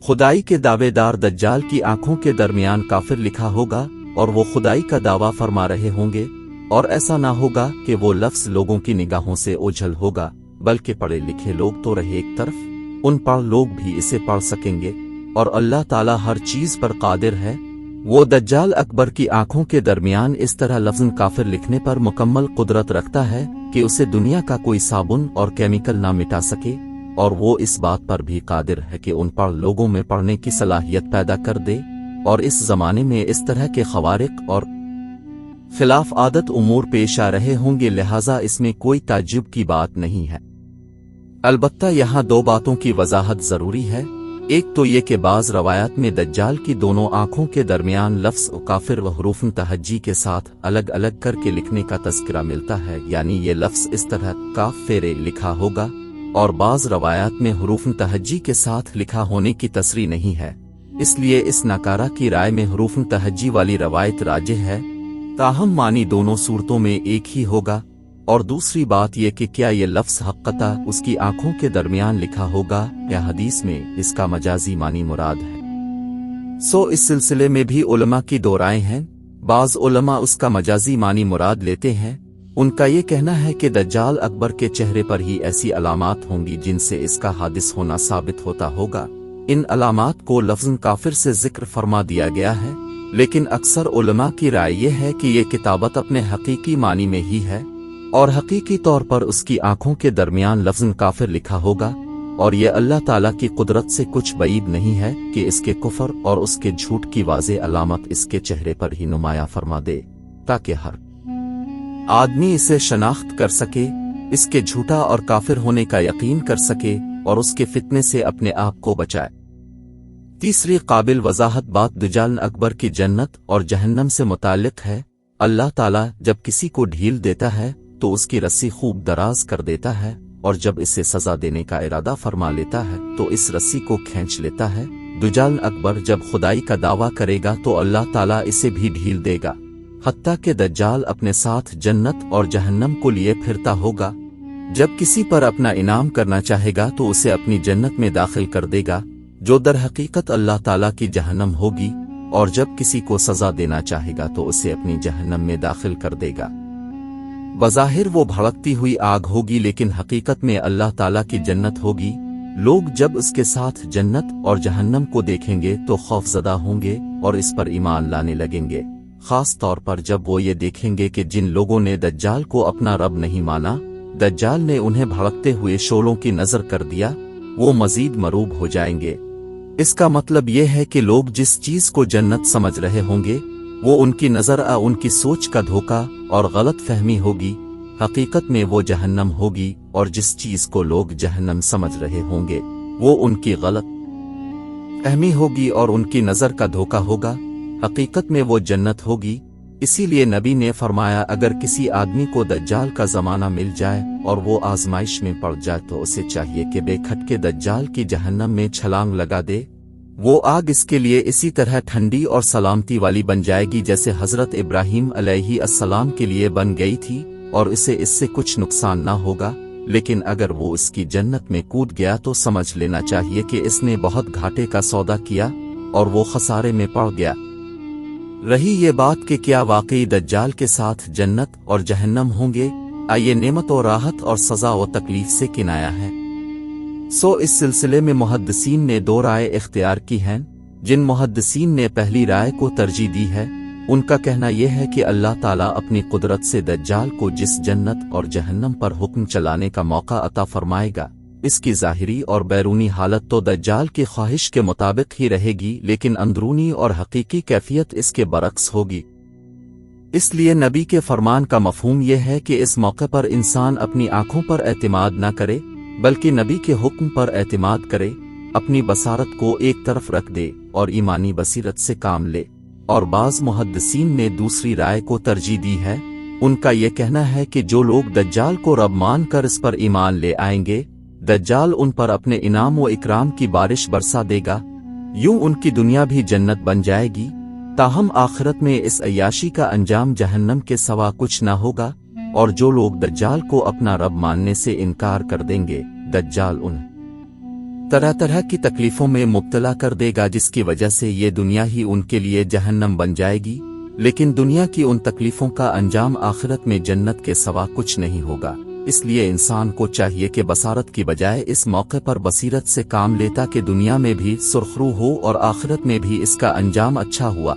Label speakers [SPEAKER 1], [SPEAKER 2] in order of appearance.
[SPEAKER 1] खुदाई के दावेदार दज्जाल की आंखों के दरमियान काफिर लिखा होगा और वो खुदाई का दावा फरमा रहे होंगे, और ऐसा ना होगा कि वो लफ्ज लोगों की निगाहों से ओझल होगा, बल्कि पढ़े लिखे लोग तो रहे एक तरफ, उन पढ़ लोग भी इसे पढ़ सकेंगे, और अल्लाह ताला हर चीज पर कादिर है। वो दज्जाल अकबर की आंखों के दरमियान इस तरह लफ्ज़ काफिर लिखने पर मुकम्मल कुदरत रखता है कि उसे दुनिया का कोई साबुन और केमिकल ना मिटा सके, और वो इस बात पर भी कादिर है कि उन पढ़ लोगों में पढ़ने की सलाहियत पैदा कर दे। और इस जमाने में इस तरह के खवारिक और खिलाफ आदत उमूर पेश आ रहे होंगे, लिहाजा इसमें कोई ताज्जुब की बात नहीं है। अलबत्ता यहाँ दो बातों की वजाहत जरूरी है। एक तो ये कि बाज़ रवायात में दज्जाल की दोनों आंखों के दरमियान लफ्ज़ काफिर व हरूफ़ तहज्जी के साथ अलग अलग करके लिखने का तज़किरा मिलता है, यानी ये लफ्ज़ इस तरह काफ फेरे लिखा होगा, और बाज़ रवायात में हरूफ़ तहज्जी के साथ लिखा होने की तसरी नहीं है। इसलिए इस नकारा की राय में हरूफ़ तहज्जी वाली रवायत राजिह है, ताहम मानी दोनों सूरतों में एक ही होगा। और दूसरी बात यह कि क्या ये लफ्ज़ हक़्क़ता उसकी आंखों के दरमियान लिखा होगा या हदीस में इसका मजाजी मानी मुराद है। इस सिलसिले में भी उलमा की दो राय हैं। बाज़ उलमा उसका मजाजी मानी मुराद लेते हैं। उनका ये कहना है कि दज्जाल अकबर के चेहरे पर ही ऐसी अलामात होंगी जिनसे इसका हादिस होना साबित होता होगा। इन अलामात को लफ्ज़ काफिर से जिक्र फरमा दिया गया है, लेकिन अक्सर उलमा की राय यह है कि ये किताबत अपने हकीकी मानी में ही है, और हकीकी तौर पर उसकी आंखों के दरमियान लफ्ज़ काफिर लिखा होगा, और ये अल्लाह ताला की कुदरत से कुछ बईद नहीं है कि इसके कुफर और उसके झूठ की वाज़े अलामत इसके चेहरे पर ही नुमाया फरमा दे, ताकि हर आदमी इसे शनाख्त कर सके, इसके झूठा और काफिर होने का यकीन कर सके, और उसके फितने से अपने आप को बचाए। तीसरी काबिल वजाहत बात दज्जाल अकबर की जन्नत और जहन्नम से मुताल्लिक है। अल्लाह ताला जब किसी को ढील देता है तो उसकी रस्सी खूब दराज कर देता है, और जब इसे सजा देने का इरादा फरमा लेता है तो इस रस्सी को खींच लेता है। दज्जाल अकबर जब खुदाई का दावा करेगा तो अल्लाह ताला इसे भी ढील देगा, हत्ता कि दज्जाल अपने साथ जन्नत और जहन्नम को लिए फिरता होगा। जब किसी पर अपना इनाम करना चाहेगा तो उसे अपनी जन्नत में दाखिल कर देगा, जो दर हकीकत अल्लाह ताला की जहन्नम होगी, और जब किसी को सजा देना चाहेगा तो उसे अपनी जहन्नम में दाखिल कर देगा। बज़ाहिर वो भड़कती हुई आग होगी, लेकिन हकीकत में अल्लाह ताला की जन्नत होगी। लोग जब उसके साथ जन्नत और जहन्नम को देखेंगे तो खौफजदा होंगे और इस पर ईमान लाने लगेंगे, खास तौर पर जब वो ये देखेंगे कि जिन लोगों ने दज्जाल को अपना रब नहीं माना, दज्जाल ने उन्हें भड़कते हुए शोलों की नजर कर दिया, वो मजीद मरूब हो जाएंगे। इसका मतलब यह है कि लोग जिस चीज को जन्नत समझ रहे होंगे वो उनकी नजर उनकी सोच का धोखा और गलत फहमी होगी, हकीकत में वो जहन्नम होगी, और जिस चीज को लोग जहन्नम समझ रहे होंगे वो उनकी गलत फहमी होगी और उनकी नजर का धोखा होगा, हकीकत में वो जन्नत होगी। इसीलिए नबी ने फरमाया, अगर किसी आदमी को दज्जाल का जमाना मिल जाए और वो आजमाइश में पड़ जाए तो उसे चाहिए कि बेखटके दज्जाल की जहन्नम में छलांग लगा दे। वो आग इसके लिए इसी तरह ठंडी और सलामती वाली बन जाएगी जैसे हजरत इब्राहीम अलैहिस्सलाम के लिए बन गई थी, और इसे इससे कुछ नुकसान ना होगा। लेकिन अगर वो इसकी जन्नत में कूद गया तो समझ लेना चाहिए कि इसने बहुत घाटे का सौदा किया और वो खसारे में पड़ गया। रही ये बात कि क्या वाकई दज्जाल के साथ जन्नत और जहन्नम होंगे, ये नेमत और राहत और सजा व तकलीफ से किनाया है। इस सिलसिले में मुहद्दिसीन ने दो राय इख्तियार की हैं। जिन मुहद्दिसीन ने पहली राय को तरजीह दी है, उनका कहना यह है कि अल्लाह ताला अपनी कुदरत से दज्जाल को जिस जन्नत और जहन्नम पर हुक्म चलाने का मौका अता फरमाएगा, इसकी ज़ाहिरी और बैरूनी हालत तो दज्जाल की ख्वाहिश के मुताबिक ही रहेगी, लेकिन अंदरूनी और हकीकी कैफियत इसके बरक्स होगी। इसलिए नबी के फरमान का मफहूम यह है कि इस मौके पर इंसान अपनी आंखों पर एतमाद न करे, बल्कि नबी के हुक्म पर एतमाद करे, अपनी बसारत को एक तरफ रख दे और ईमानी बसीरत से काम ले। और बाज़ मुहद्दिसीन ने दूसरी राय को तरजीह दी है। उनका यह कहना है कि जो लोग दज्जाल को रब मान कर इस पर ईमान ले आएंगे, दज्जाल उन पर अपने इनाम व इकराम की बारिश बरसा देगा, यूं उनकी दुनिया भी जन्नत बन जाएगी। ताहम आखिरत में इस अय्याशी का अंजाम जहन्नम के सवा कुछ न होगा। और जो लोग दज्जाल को अपना रब मानने से इनकार कर देंगे, दज्जाल उन طرح طرح کی تکلیفوں میں مبتلا کر دے گا، جس کی وجہ سے یہ دنیا ہی ان کے لیے جہنم بن جائے گی، لیکن دنیا کی ان تکلیفوں کا انجام آخرت میں جنت کے سوا کچھ نہیں ہوگا۔ اس لیے انسان کو چاہیے کہ بصارت کی بجائے اس موقع پر بصیرت سے کام لیتا کہ دنیا میں بھی سرخرو ہو اور آخرت میں بھی اس کا انجام اچھا ہوا۔